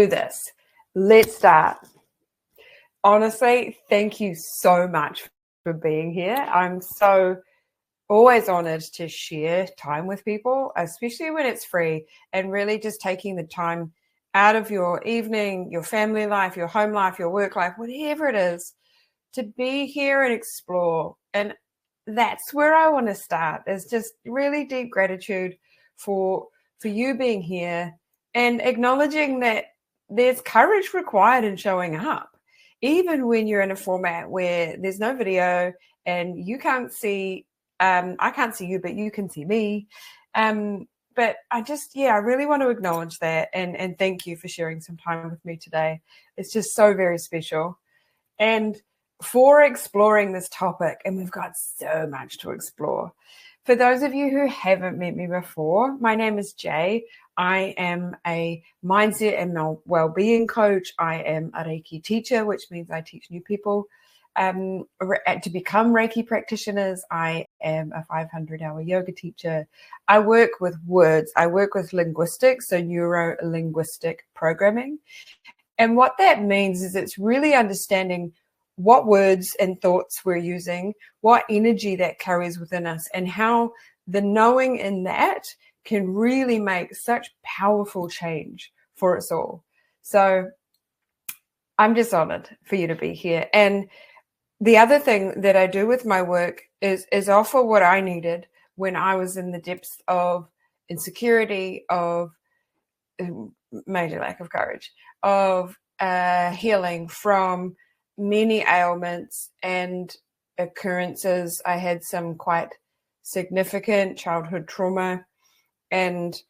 do this. Let's start. Honestly, thank you so much for being here. I'm so always honored to share time with people, especially when it's free, and really just taking the time out of your evening, your family life, your home life, your work life, whatever it is, to be here and explore. And that's where I want to start, is just really deep gratitude for you being here and acknowledging that there's courage required in showing up, even when you're in a format where there's no video and you can't see, I can't see you, but you can see me. But I really want to acknowledge that and thank you for sharing some time with me today. It's just so very special. And for exploring this topic, and we've got so much to explore. For those of you who haven't met me before, my name is Jay. I am a mindset and well-being coach. I am a Reiki teacher, which means I teach new people to become Reiki practitioners. I am a 500-hour yoga teacher. I work with words. I work with linguistics, so neuro-linguistic programming. And what that means is it's really understanding what words and thoughts we're using, what energy that carries within us, and how the knowing in that can really make such powerful change for us all. So I'm just honored for you to be here. And the other thing that I do with my work is offer what I needed when I was in the depths of insecurity, of major lack of courage, of healing from many ailments and occurrences. I had some quite significant childhood trauma and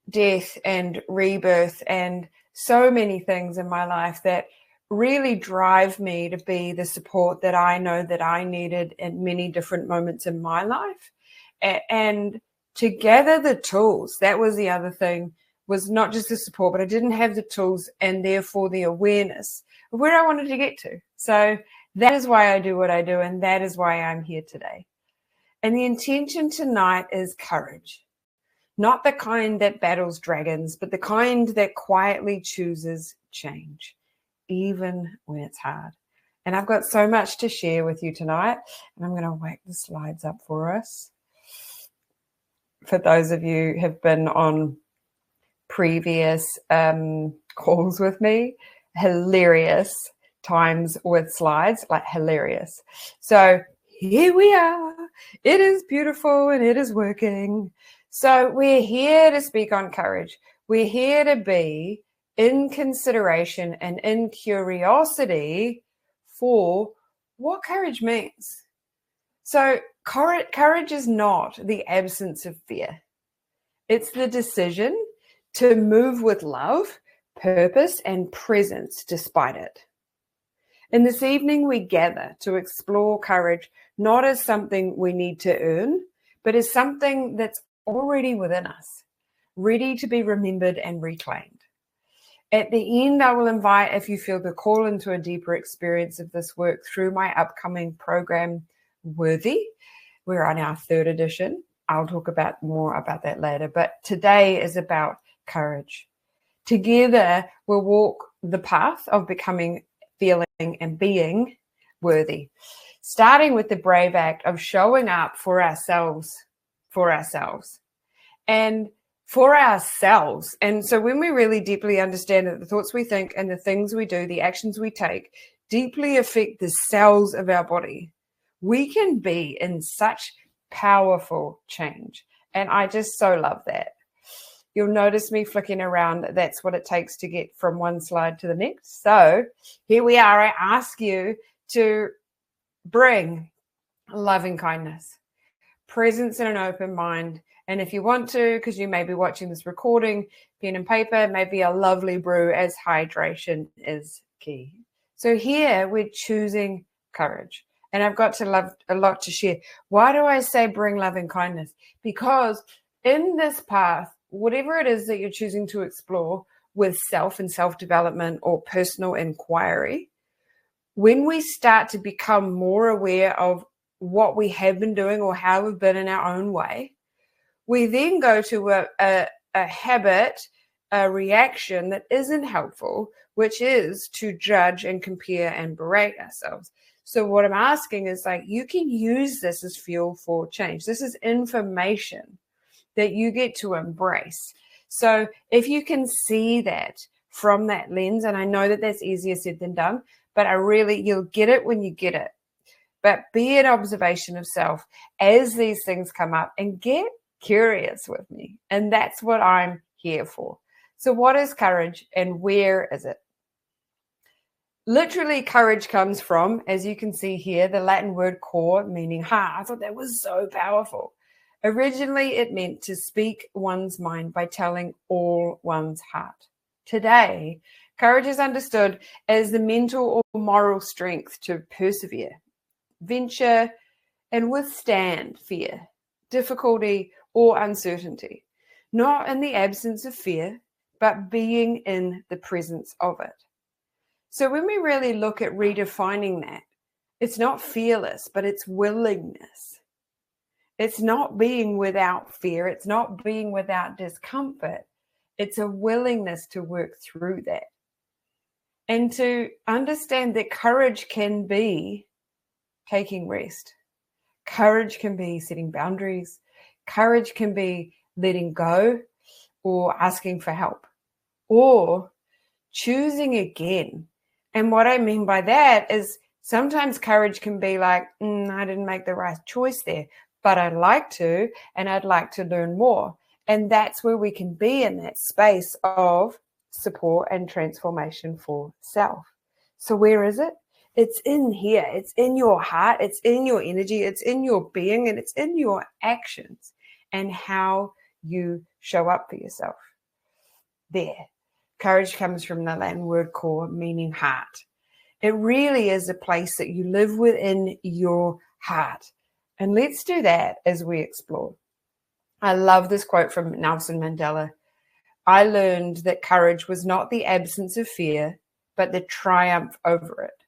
death and rebirth and so many things in my life that really drive me to be the support that I know that I needed at many different moments in my life. And to gather the tools, that was the other thing, was not just the support, but I didn't have the tools and therefore the awareness of where I wanted to get to. So that is why I do what I do, and that is why I'm here today. And the intention tonight is courage. Not the kind that battles dragons, but the kind that quietly chooses change, even when it's hard. And I've got so much to share with you tonight, and I'm going to whack the slides up for us. For those of you who have been on previous calls with me, hilarious times with slides, like hilarious. So here we are. It is beautiful and it is working. So we're here to speak on courage. We're here to be in consideration and in curiosity for what courage means. So courage is not the absence of fear. It's the decision to move with love, purpose, and presence despite it. And this evening we gather to explore courage, not as something we need to earn, but as something that's already within us, ready to be remembered and reclaimed. At the end, I will invite, if you feel the call into a deeper experience of this work through my upcoming program, Worthy. We're on our 3rd edition. I'll talk about more about that later, but today is about courage. Together, we'll walk the path of becoming, feeling, and being worthy, starting with the brave act of showing up for ourselves. And so when we really deeply understand that the thoughts we think and the things we do, the actions we take, deeply affect the cells of our body, we can be in such powerful change. And I just so love that. You'll notice me flicking around. That's what it takes to get from one slide to the next. So here we are. I ask you to bring loving kindness, presence, and an open mind. And if you want to, because you may be watching this recording, pen and paper, maybe a lovely brew, as hydration is key. So here we're choosing courage. And I've got a lot to share. Why do I say bring loving kindness? Because in this path, whatever it is that you're choosing to explore with self and self-development or personal inquiry, when we start to become more aware of what we have been doing or how we've been in our own way, we then go to a habit a reaction that isn't helpful, which is to judge and compare and berate ourselves. So what I'm asking is, like, you can use this as fuel for change. This is information that you get to embrace. So if you can see that from that lens, and I know that that's easier said than done, but you'll get it when you get it. But be an observation of self as these things come up and get curious with me. And that's what I'm here for. So what is courage and where is it? Literally, courage comes from, as you can see here, the Latin word cor, meaning heart. I thought that was so powerful. Originally, it meant to speak one's mind by telling all one's heart. Today, courage is understood as the mental or moral strength to persevere, venture, and withstand fear, difficulty, or uncertainty, not in the absence of fear, but being in the presence of it. So when we really look at redefining that, it's not fearless, but it's willingness. It's not being without fear. It's not being without discomfort. It's a willingness to work through that. And to understand that courage can be taking rest. Courage can be setting boundaries. Courage can be letting go or asking for help or choosing again. And what I mean by that is sometimes courage can be like, I didn't make the right choice there, but I'd like to, and I'd like to learn more. And that's where we can be in that space of support and transformation for self. So where is it? It's in here. It's in your heart. It's in your energy. It's in your being, and it's in your actions and how you show up for yourself. There. Courage comes from the Latin word cor, meaning heart. It really is a place that you live within your heart. And let's do that as we explore. I love this quote from Nelson Mandela. I learned that courage was not the absence of fear, but the triumph over it.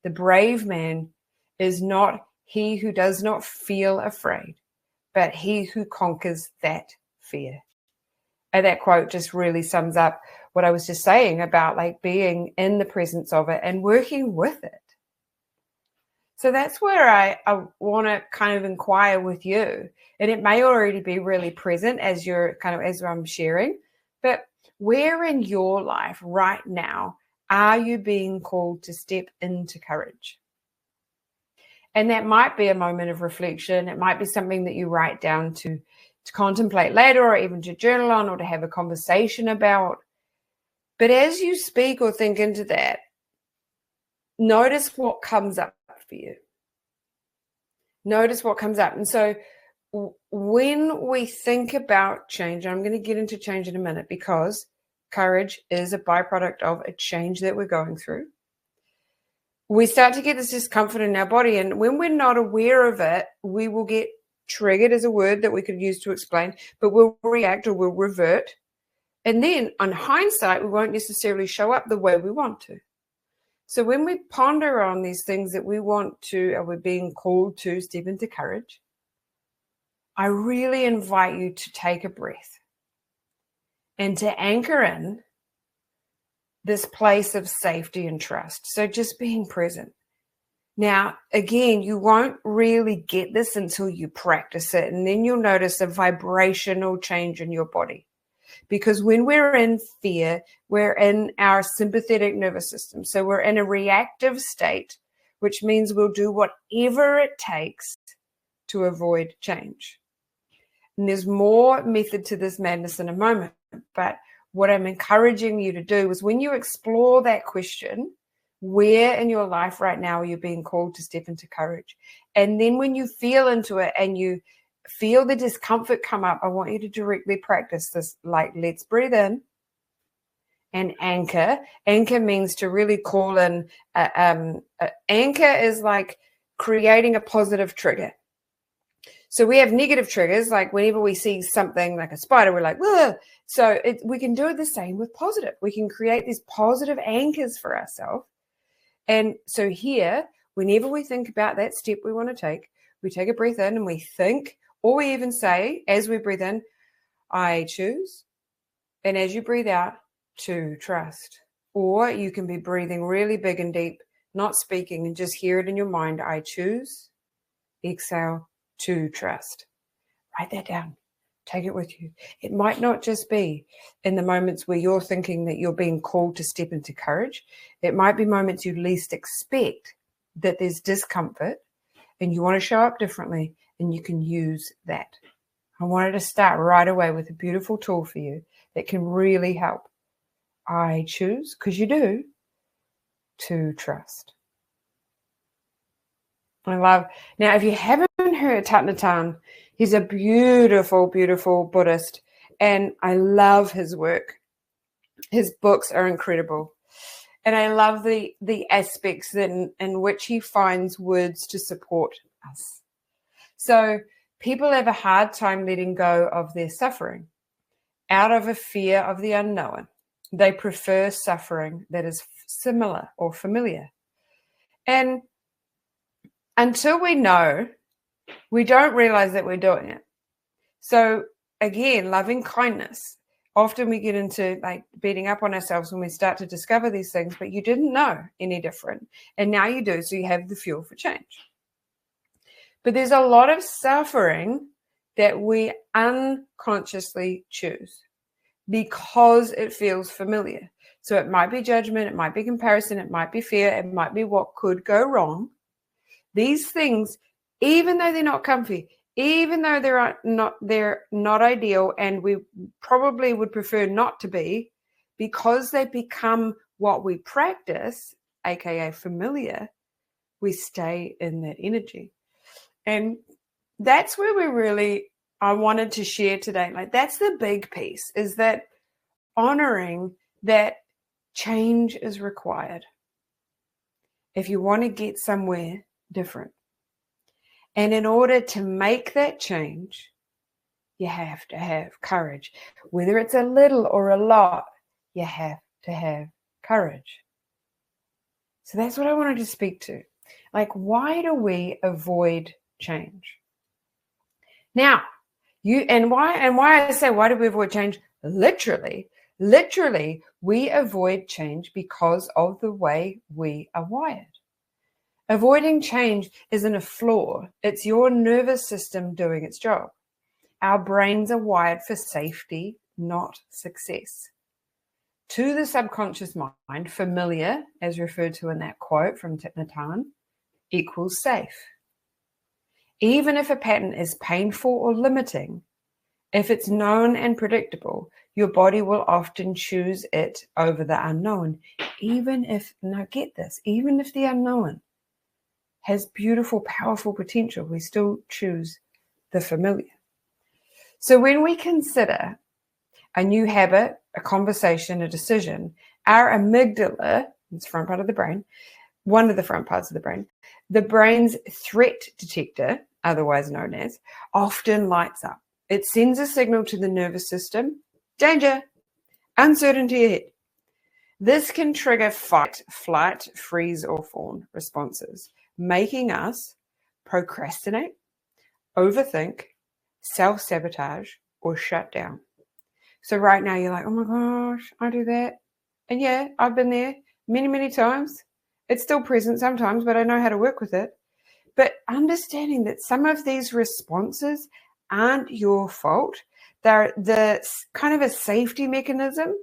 The brave man is not he who does not feel afraid, but he who conquers that fear. And that quote just really sums up what I was just saying about like being in the presence of it and working with it. So that's where I want to kind of inquire with you. And it may already be really present as I'm sharing, but where in your life right now are you being called to step into courage? And that might be a moment of reflection. It might be something that you write down to contemplate later, or even to journal on, or to have a conversation about. But as you speak or think into that, notice what comes up for you. Notice what comes up. And so when we think about change, I'm going to get into change in a minute, because courage is a byproduct of a change that we're going through. We start to get this discomfort in our body. And when we're not aware of it, we will get triggered, is a word that we could use to explain, but we'll react or we'll revert. And then on hindsight, we won't necessarily show up the way we want to. So when we ponder on these things that we want to, or we're being called to step into courage, I really invite you to take a breath and to anchor in this place of safety and trust. So just being present. Now, again, you won't really get this until you practice it, and then you'll notice a vibrational change in your body. Because when we're in fear, we're in our sympathetic nervous system. So we're in a reactive state, which means we'll do whatever it takes to avoid change. And there's more method to this madness in a moment. But what I'm encouraging you to do is, when you explore that question, where in your life right now are you being called to step into courage? And then when you feel into it and you feel the discomfort come up, I want you to directly practice this. Like, let's breathe in and anchor. Anchor means to really call in. Anchor is like creating a positive trigger. So we have negative triggers, like whenever we see something like a spider, we're like, whoa. So we can do it the same with positive. We can create these positive anchors for ourselves. And so here, whenever we think about that step we want to take, we take a breath in and we think, or we even say, as we breathe in, I choose, And as you breathe out, to trust. Or you can be breathing really big and deep, not speaking, and just hear it in your mind. I choose. Exhale, to trust. Write that down. Take it with you. It might not just be in the moments where you're thinking that you're being called to step into courage. It might be moments you least expect that there's discomfort and you want to show up differently, and you can use that. I wanted to start right away with a beautiful tool for you that can really help. I choose, because you do, to trust. I love. Now, if you haven't heard Thich Nhat Hanh, he's a beautiful, beautiful Buddhist, and I love his work. His books are incredible. And I love the aspects in which he finds words to support us. So people have a hard time letting go of their suffering out of a fear of the unknown. They prefer suffering that is similar or familiar. And until we know, we don't realize that we're doing it. So again, loving kindness. Often we get into like beating up on ourselves when we start to discover these things, but you didn't know any different. And now you do, so you have the fuel for change. But there's a lot of suffering that we unconsciously choose because it feels familiar. So it might be judgment, it might be comparison, it might be fear, it might be what could go wrong. These things, even though they're not comfy, even though they're not ideal, and we probably would prefer not to be, because they become what we practice, aka familiar, we stay in that energy. And that's where I wanted to share today. Like, that's the big piece, is that honoring that change is required if you want to get somewhere different. And in order to make that change, you have to have courage. Whether it's a little or a lot, you have to have courage. So that's what I wanted to speak to. Like, why do we avoid change? Now, why I say, why do we avoid change? Literally, we avoid change because of the way we are wired. Avoiding change isn't a flaw. It's your nervous system doing its job. Our brains are wired for safety, not success. To the subconscious mind, familiar, as referred to in that quote from Thich Nhat Hanh, equals safe. Even if a pattern is painful or limiting, if it's known and predictable, your body will often choose it over the unknown. Even if the unknown has beautiful, powerful potential, we still choose the familiar. So when we consider a new habit, a conversation, a decision, our amygdala, it's the front part of the brain, one of the front parts of the brain, the brain's threat detector, otherwise known as, often lights up. It sends a signal to the nervous system, danger, uncertainty ahead. This can trigger fight, flight, freeze, or fawn responses, making us procrastinate, overthink, self-sabotage, or shut down. So right now you're like, oh my gosh, I do that. And yeah, I've been there many, many times. It's still present sometimes, but I know how to work with it. But understanding that some of these responses aren't your fault. They're the kind of a safety mechanism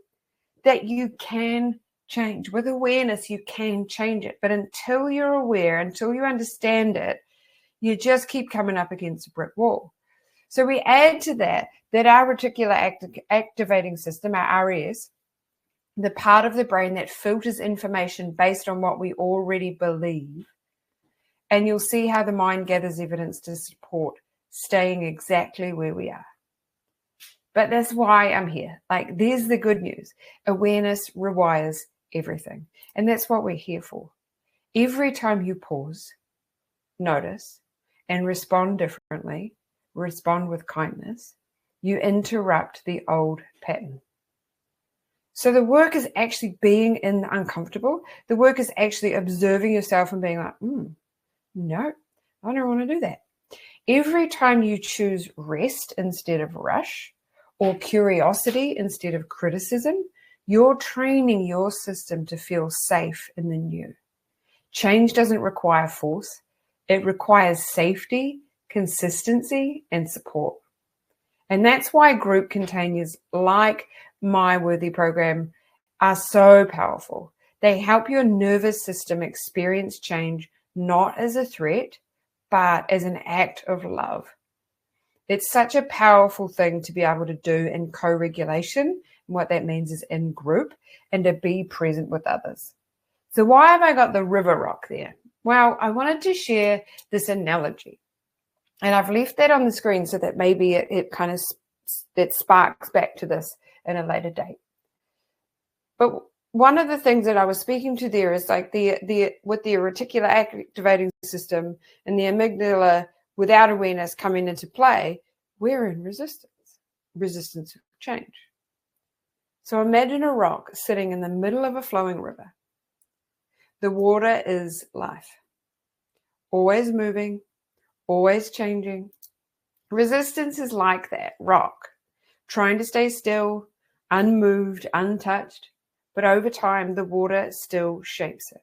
that you can change. With awareness, you can change it. But until you're aware, until you understand it, you just keep coming up against a brick wall. So we add to that our reticular activating system, our RAS, the part of the brain that filters information based on what we already believe. And you'll see how the mind gathers evidence to support staying exactly where we are. But that's why I'm here. Like, there's the good news. Awareness rewires everything. And that's what we're here for. Every time you pause, notice, and respond differently, respond with kindness, you interrupt the old pattern. So the work is actually being in the uncomfortable. The work is actually observing yourself and being like, no, I don't want to do that. Every time you choose rest instead of rush, or curiosity instead of criticism, you're training your system to feel safe in the new. Change doesn't require force. It requires safety, consistency, and support. And that's why group containers like my Worthy program are so powerful. They help your nervous system experience change not as a threat, but as an act of love. It's such a powerful thing to be able to do in co-regulation. And what that means is in group, and to be present with others. So why have I got the river rock there? Well, I wanted to share this analogy. And I've left that on the screen so that maybe it sparks back to this in a later date. But one of the things that I was speaking to there is like with the reticular activating system and the amygdala without awareness coming into play, we're in resistance of change. So imagine a rock sitting in the middle of a flowing river. The water is life, always moving, always changing. Resistance is like that rock, trying to stay still, unmoved, untouched, but over time, the water still shapes it.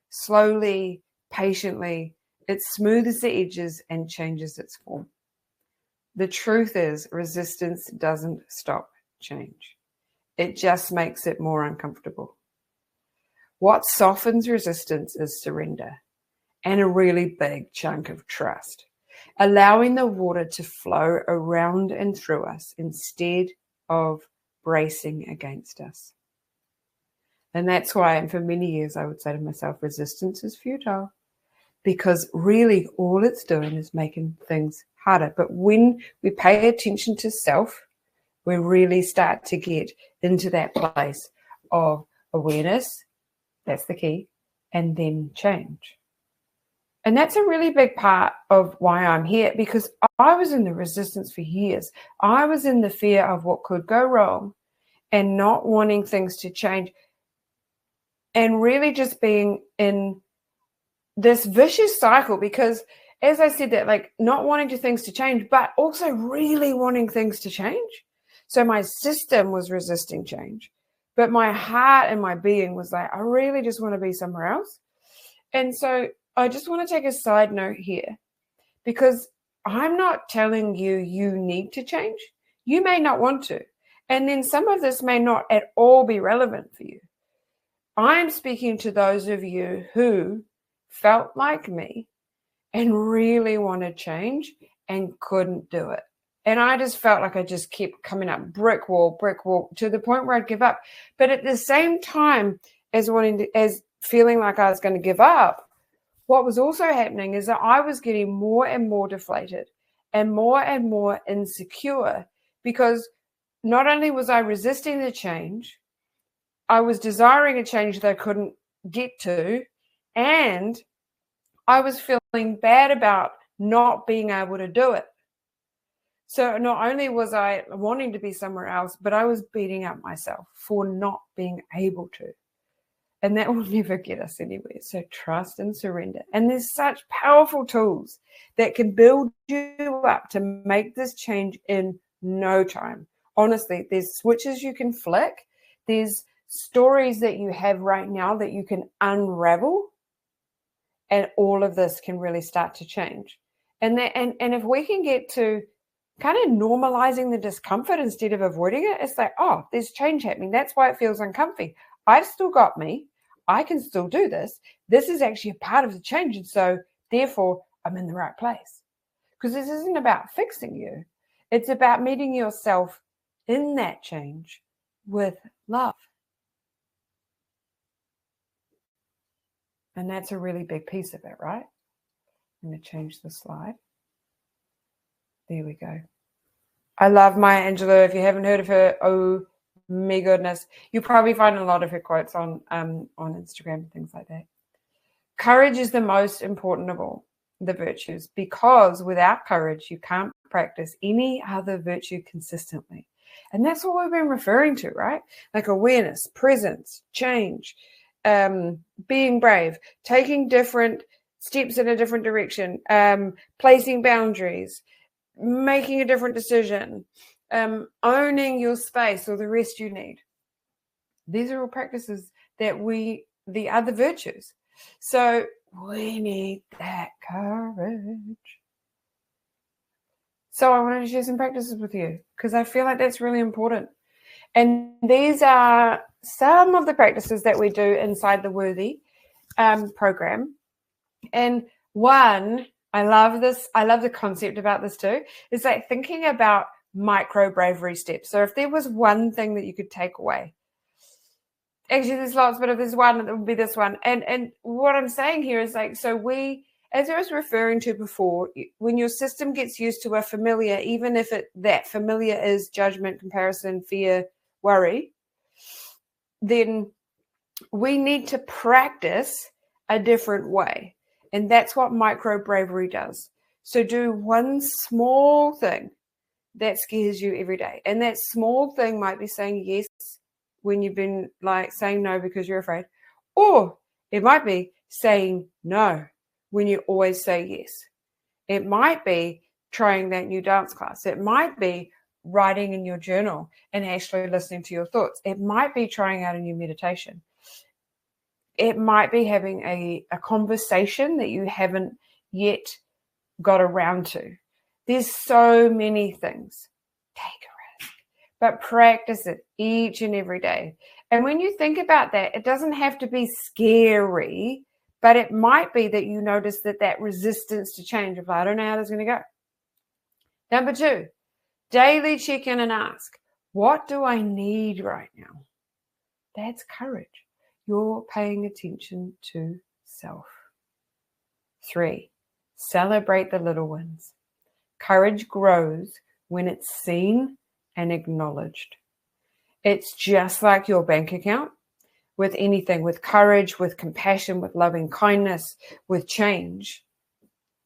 Slowly, patiently, it smooths the edges and changes its form. The truth is, resistance doesn't stop change. It just makes it more uncomfortable. What softens resistance is surrender and a really big chunk of trust, allowing the water to flow around and through us instead of bracing against us. And that's why, for many years, I would say to myself, resistance is futile, because really all it's doing is making things harder. But when we pay attention to self, we really start to get into that place of awareness. That's the key. And then change. And that's a really big part of why I'm here, because I was in the resistance for years. I was in the fear of what could go wrong and not wanting things to change, and really just being in this vicious cycle, because as I said, that like not wanting things to change, but also really wanting things to change. So my system was resisting change, but my heart and my being was like, I really just want to be somewhere else. And so I just want to take a side note here, because I'm not telling you you need to change. You may not want to. And then some of this may not at all be relevant for you. I'm speaking to those of you who felt like me and really wanted change and couldn't do it. And I just felt like I just kept coming up brick wall, to the point where I'd give up. But at the same time as feeling like I was going to give up, what was also happening is that I was getting more and more deflated and more insecure, because not only was I resisting the change, I was desiring a change that I couldn't get to, and I was feeling bad about not being able to do it. So not only was I wanting to be somewhere else, but I was beating up myself for not being able to. And that will never get us anywhere. So trust and surrender. And there's such powerful tools that can build you up to make this change in no time. Honestly, there's switches you can flick. There's stories that you have right now that you can unravel. And all of this can really start to change. And if we can get to kind of normalizing the discomfort instead of avoiding it, it's like, oh, there's change happening. That's why it feels uncomfy. I've still got me. I can still do this. This is actually a part of the change. And so therefore I'm in the right place. Because this isn't about fixing you. It's about meeting yourself in that change with love. And that's a really big piece of it, right? I'm going to change the slide. There we go. I love Maya Angelou. If you haven't heard of her, oh my goodness. You'll probably find a lot of her quotes on Instagram and things like that. Courage is the most important of all the virtues, because without courage, you can't practice any other virtue consistently. And that's what we've been referring to, right? Like awareness, presence, change, being brave, taking different steps in a different direction, placing boundaries, making a different decision, owning your space or the rest you need. These are all practices that the other virtues. So we need that courage. So I wanted to share some practices with you because I feel like that's really important. And these are some of the practices that we do inside the Worthy program. And one, I love this. I love the concept about this too. It's like thinking about micro bravery steps. So if there was one thing that you could take away, actually there's lots, but if there's one, it would be this one. And what I'm saying here is like, so as I was referring to before, when your system gets used to a familiar, even if that familiar is judgment, comparison, fear, worry, then we need to practice a different way. And that's what micro bravery does. So do one small thing that scares you every day. And that small thing might be saying yes when you've been like saying no because you're afraid. Or it might be saying no when you always say yes. It might be trying that new dance class. It might be writing in your journal and actually listening to your thoughts. It might be trying out a new meditation. It might be having a conversation that you haven't yet got around to. There's so many things. Take a risk, but practice it each and every day. And when you think about that, it doesn't have to be scary, but it might be that you notice that resistance to change of, I don't know how this is going to go. Number 2, daily check in and ask, what do I need right now? That's courage. You're paying attention to self. 3, celebrate the little wins. Courage grows when it's seen and acknowledged. It's just like your bank account with anything, with courage, with compassion, with loving kindness, with change,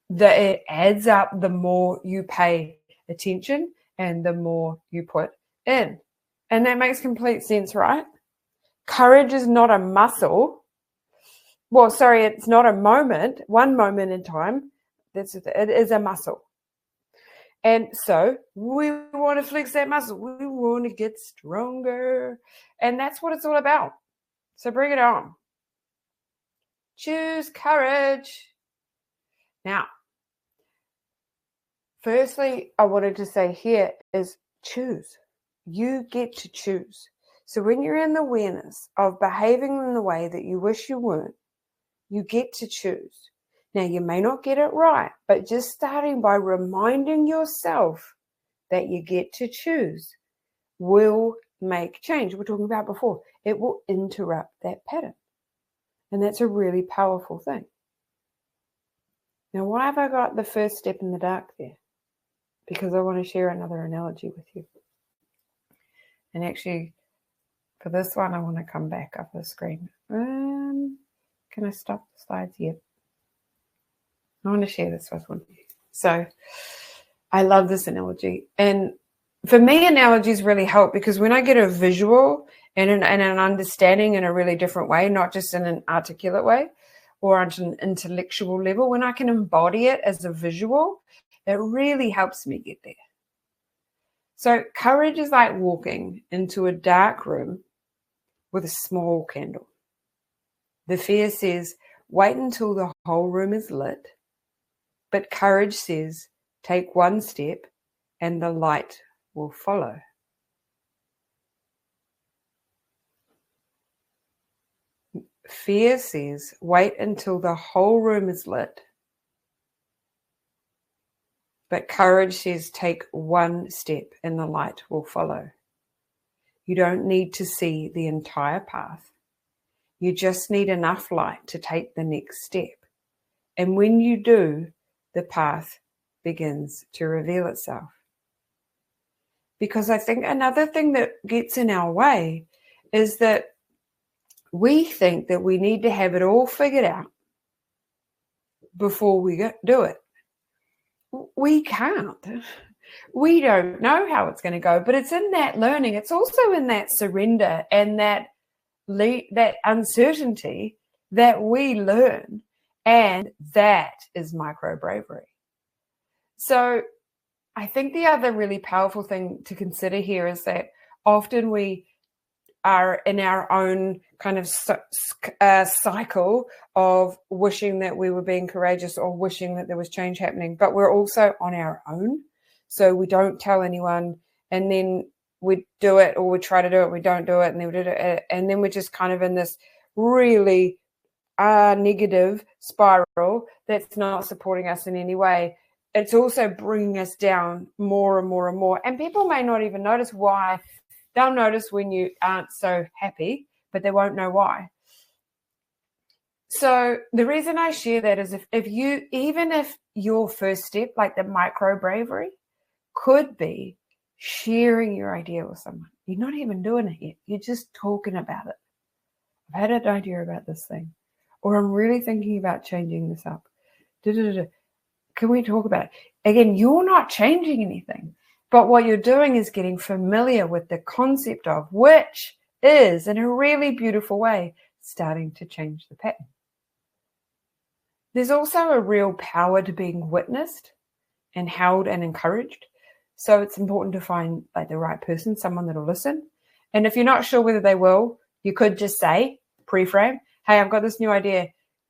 that it adds up the more you pay attention and the more you put in. And that makes complete sense, right? Courage is not a muscle. Well, sorry, it's not a moment, one moment in time. It is a muscle. And so we want to flex that muscle. We want to get stronger. And that's what it's all about. So bring it on. Choose courage. Now, firstly, I wanted to say here is choose. You get to choose. So when you're in the awareness of behaving in the way that you wish you weren't, you get to choose. Now, you may not get it right, but just starting by reminding yourself that you get to choose will make change. We're talking about before. It will interrupt that pattern. And that's a really powerful thing. Now, why have I got the first step in the dark there? Because I want to share another analogy with you. And actually, for this one, I want to come back up the screen. Can I stop the slides? Yep. I want to share this with you. So I love this analogy. And for me, analogies really help because when I get a visual and an understanding in a really different way, not just in an articulate way or on an intellectual level, when I can embody it as a visual, it really helps me get there. So courage is like walking into a dark room with a small candle. The fear says, wait until the whole room is lit. But courage says, take one step and the light will follow. Fear says, wait until the whole room is lit. But courage says, take one step and the light will follow. You don't need to see the entire path. You just need enough light to take the next step. And when you do, the path begins to reveal itself. Because I think another thing that gets in our way is that we think that we need to have it all figured out before we do it. We can't. We don't know how it's going to go, but it's in that learning. It's also in that surrender and that uncertainty that we learn. And that is micro bravery. So I think the other really powerful thing to consider here is that often we are in our own kind of cycle of wishing that we were being courageous or wishing that there was change happening, but we're also on our own. So we don't tell anyone, and then we do it, or we try to do it, we don't do it, and then we do it, and then we're just kind of in this really negative spiral that's not supporting us in any way. It's also bringing us down more and more and more. And people may not even notice why. They'll notice when you aren't so happy, but they won't know why. So the reason I share that is even if your first step, like the micro bravery, could be sharing your idea with someone. You're not even doing it yet. You're just talking about it. I've had an idea about this thing, or I'm really thinking about changing this up. Can we talk about it? Again, you're not changing anything, but what you're doing is getting familiar with the concept of, which is, in a really beautiful way, starting to change the pattern. There's also a real power to being witnessed and held and encouraged. So it's important to find like the right person, someone that'll listen. And if you're not sure whether they will, you could just say, pre-frame, hey, I've got this new idea.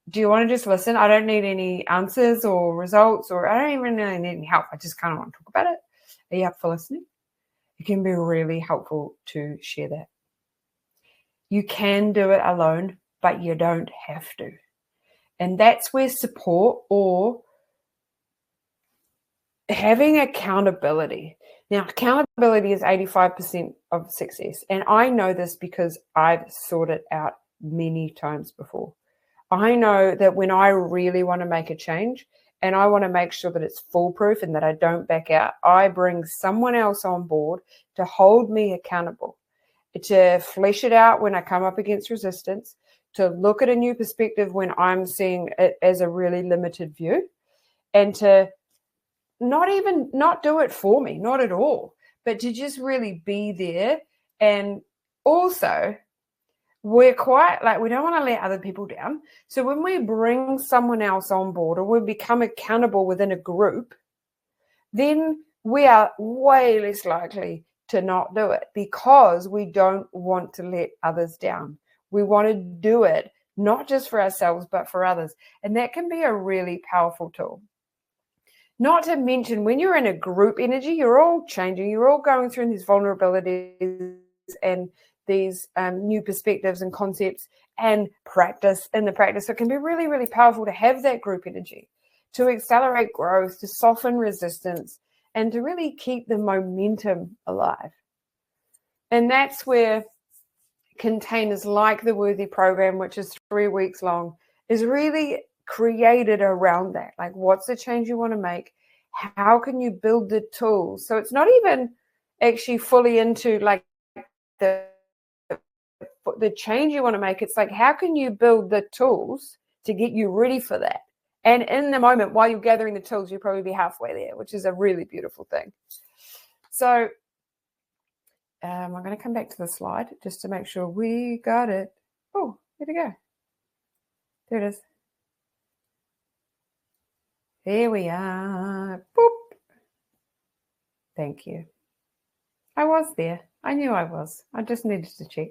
Do you want to just listen? I don't need any answers or results, or I don't even really need any help. I just kind of want to talk about it. Are you up for listening? It can be really helpful to share that. You can do it alone, but you don't have to. And that's where support or having accountability. Now, accountability is 85% of success. And I know this because I've sought it out many times before. I know that when I really want to make a change and I want to make sure that it's foolproof and that I don't back out, I bring someone else on board to hold me accountable, to flesh it out when I come up against resistance, to look at a new perspective when I'm seeing it as a really limited view, and to not do it for me, not at all, but to just really be there. And also, we're quite like, we don't want to let other people down. So when we bring someone else on board or we become accountable within a group, then we are way less likely to not do it, because we don't want to let others down. We want to do it not just for ourselves, but for others. And that can be a really powerful tool. Not to mention, when you're in a group energy, you're all changing, you're all going through these vulnerabilities and these new perspectives and concepts and practice in the practice. So it can be really, really powerful to have that group energy, to accelerate growth, to soften resistance, and to really keep the momentum alive. And that's where containers like the Worthy program, which is 3 weeks long, is really created around that. Like, what's the change you want to make? How can you build the tools? So it's not even actually fully into like the change you want to make. It's like, how can you build the tools to get you ready for that? And in the moment, while you're gathering the tools, you'll probably be halfway there, which is a really beautiful thing. So I'm going to come back to the slide just to make sure we got it. Oh, where'd it go? There it is. Here we are. Boop. Thank you. I was there. I knew I was. I just needed to check.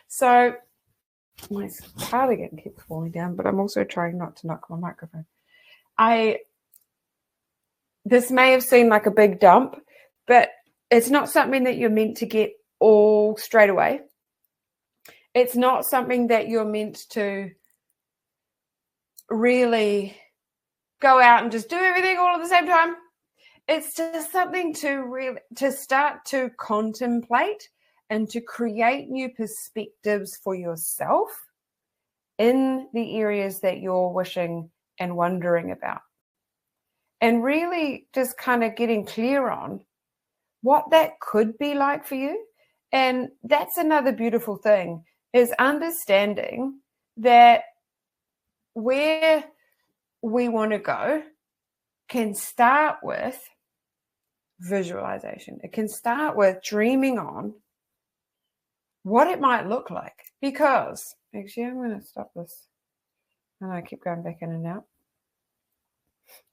So my cardigan keeps falling down, but I'm also trying not to knock my microphone. This may have seemed like a big dump, but it's not something that you're meant to get all straight away. It's not something that you're meant to really go out and just do everything all at the same time. It's just something to start to contemplate and to create new perspectives for yourself in the areas that you're wishing and wondering about. And really just kind of getting clear on what that could be like for you. And that's another beautiful thing, is understanding that where we want to go can start with visualization. It can start with dreaming on what it might look like. Because, actually, I'm going to stop this. And I keep going back in and out.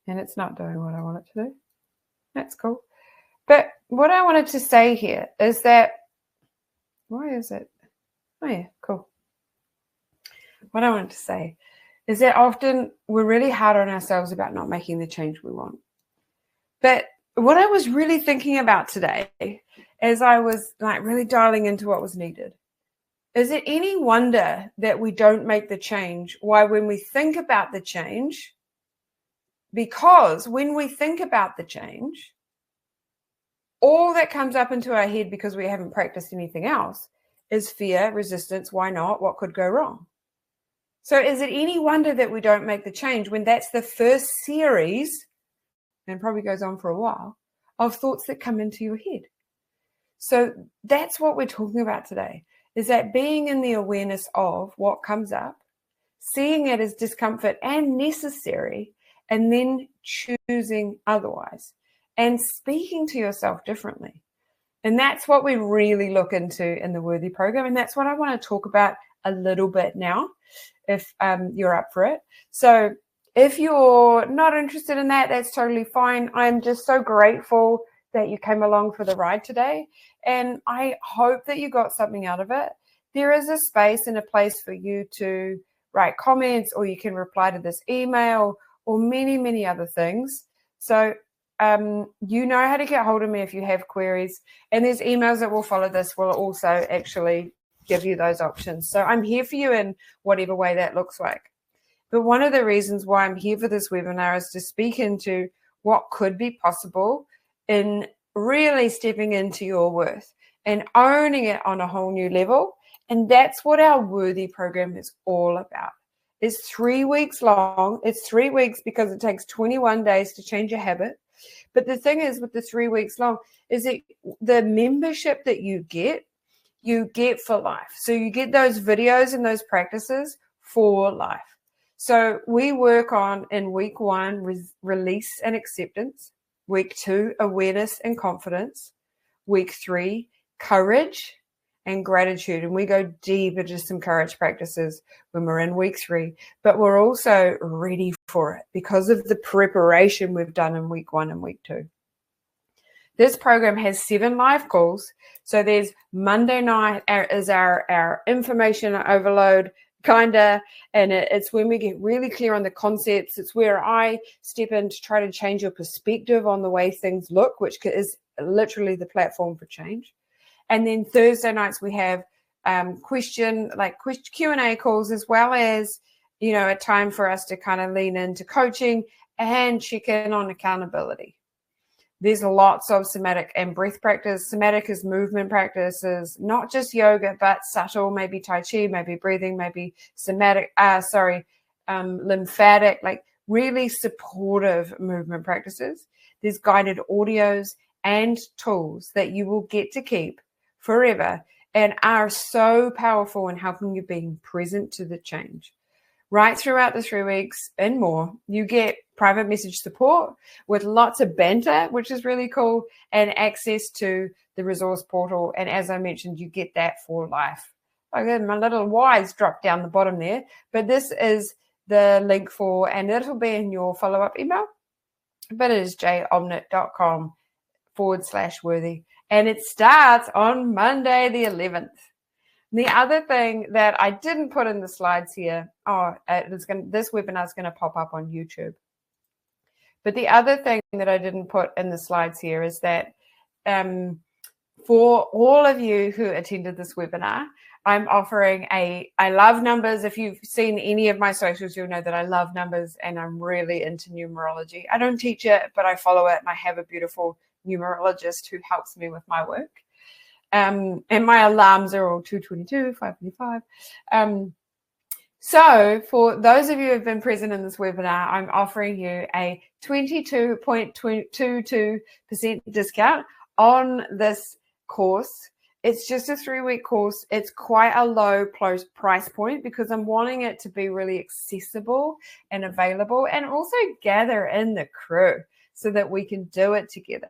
And it's not doing what I want it to do. That's cool. But what I wanted to say here is that, why is it? Oh yeah, cool. What I wanted to say is that often we're really hard on ourselves about not making the change we want. But what I was really thinking about today, as I was like really dialing into what was needed, is it any wonder that we don't make the change? Why, when we think about the change, because when we think about the change, all that comes up into our head, because we haven't practiced anything else, is fear, resistance, why not, what could go wrong? So is it any wonder that we don't make the change when that's the first series, and probably goes on for a while, of thoughts that come into your head? So that's what we're talking about today, is that being in the awareness of what comes up, seeing it as discomfort and necessary, and then choosing otherwise and speaking to yourself differently. And that's what we really look into in the Worthy program. And that's what I want to talk about a little bit now, if you're up for it. So if you're not interested in that, that's totally fine. I'm just so grateful that you came along for the ride today. And I hope that you got something out of it. There is a space and a place for you to write comments, or you can reply to this email, or many, many other things. So you know how to get hold of me if you have queries. And there's emails that will follow this will also actually give you those options. So I'm here for you in whatever way that looks like. But one of the reasons why I'm here for this webinar is to speak into what could be possible in really stepping into your worth and owning it on a whole new level. And that's what our Worthy program is all about. It's 3 weeks long. It's 3 weeks because it takes 21 days to change a habit. But the thing is, with the 3 weeks long, is that the membership that you get for life. So you get those videos and those practices for life. So we work on, in week 1, release and acceptance. Week 2, awareness and confidence. Week 3, courage and gratitude. And we go deep into some courage practices when we're in week 3, but we're also ready for it because of the preparation we've done in week 1 and week 2. This program has 7 live calls. So there's Monday night is our information overload and it's when we get really clear on the concepts. It's where I step in to try to change your perspective on the way things look, which is literally the platform for change. And then Thursday nights we have Q&A calls, as well as, a time for us to kind of lean into coaching and check in on accountability. There's lots of somatic and breath practice. Somatic is movement practices, not just yoga, but subtle, maybe Tai Chi, maybe breathing, maybe lymphatic, like really supportive movement practices. There's guided audios and tools that you will get to keep forever and are so powerful in helping you being present to the change. Right throughout the 3 weeks and more, you get private message support with lots of banter, which is really cool, and access to the resource portal. And as I mentioned, you get that for life. Okay, my little Y's dropped down the bottom there, but this is the link for, and it'll be in your follow-up email, but it is jomnit.com/worthy. And it starts on Monday, the 11th. The other thing that I didn't put in the slides here, this webinar is going to pop up on YouTube. But the other thing that I didn't put in the slides here is that for all of you who attended this webinar, I'm offering I love numbers. If you've seen any of my socials, you'll know that I love numbers and I'm really into numerology. I don't teach it, but I follow it, and I have a beautiful numerologist who helps me with my work. And my alarms are all 222, 525. So for those of you who have been present in this webinar, I'm offering you a 22.22% discount on this course. It's just a 3-week course. It's quite a low price point because I'm wanting it to be really accessible and available, and also gather in the crew so that we can do it together.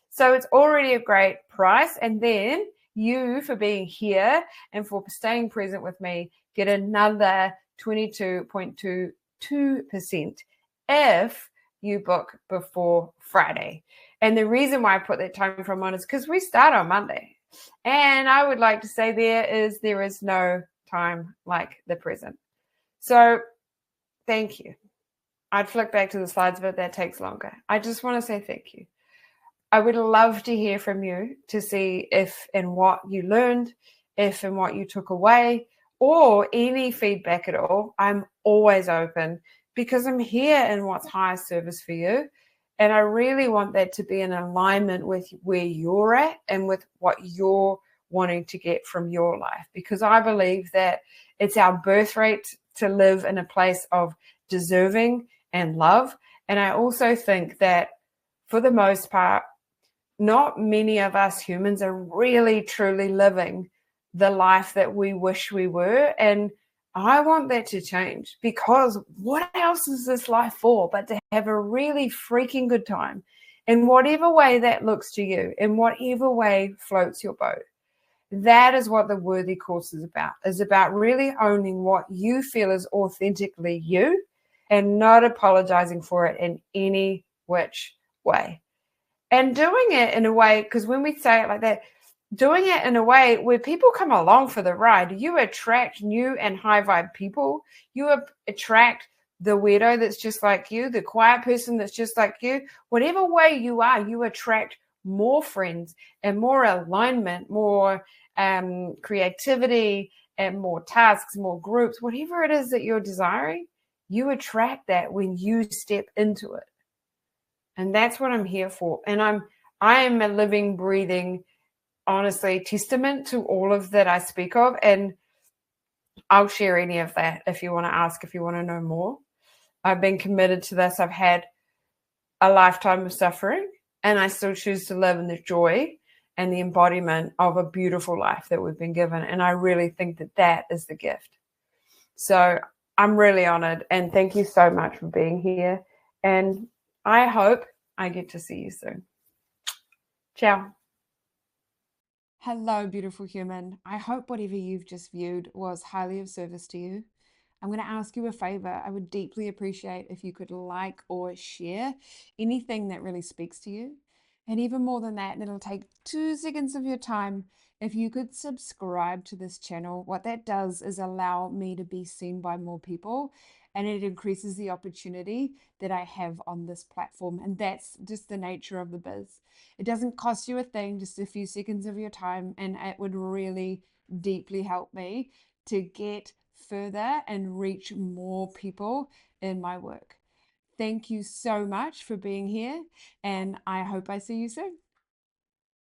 So it's already a great price. And then you, for being here and for staying present with me, get another 22.22% if you book before Friday. And the reason why I put that time frame on is because we start on Monday. And I would like to say there is no time like the present. So thank you. I'd flick back to the slides, but that takes longer. I just want to say thank you. I would love to hear from you to see if and what you learned, if and what you took away, or any feedback at all. I'm always open because I'm here in what's highest service for you. And I really want that to be in alignment with where you're at and with what you're wanting to get from your life. Because I believe that it's our birthright to live in a place of deserving and love. And I also think that for the most part, not many of us humans are really truly living the life that we wish we were. And I want that to change, because what else is this life for but to have a really freaking good time in whatever way that looks to you, in whatever way floats your boat. That is what the Worthy course is about really owning what you feel is authentically you and not apologizing for it in any which way. And doing it in a way, because when we say it like that, doing it in a way where people come along for the ride. You attract new and high vibe people. You attract the weirdo that's just like you, the quiet person that's just like you. Whatever way you are, you attract more friends and more alignment, more creativity and more tasks, more groups, whatever it is that you're desiring. You attract that when you step into it. And that's what I'm here for. And I am a living, breathing, honestly, testament to all of that I speak of. And I'll share any of that if you want to ask, if you want to know more. I've been committed to this. I've had a lifetime of suffering, and I still choose to live in the joy and the embodiment of a beautiful life that we've been given. And I really think that that is the gift. So I'm really honored, and thank you so much for being here. And I hope I get to see you soon. Ciao. Hello, beautiful human. I hope whatever you've just viewed was highly of service to you. I'm going to ask you a favor. I would deeply appreciate if you could like or share anything that really speaks to you. And even more than that, and it'll take 2 seconds of your time, if you could subscribe to this channel. What that does is allow me to be seen by more people, and it increases the opportunity that I have on this platform. And that's just the nature of the biz. It doesn't cost you a thing, just a few seconds of your time, and it would really deeply help me to get further and reach more people in my work. Thank you so much for being here, and I hope I see you soon.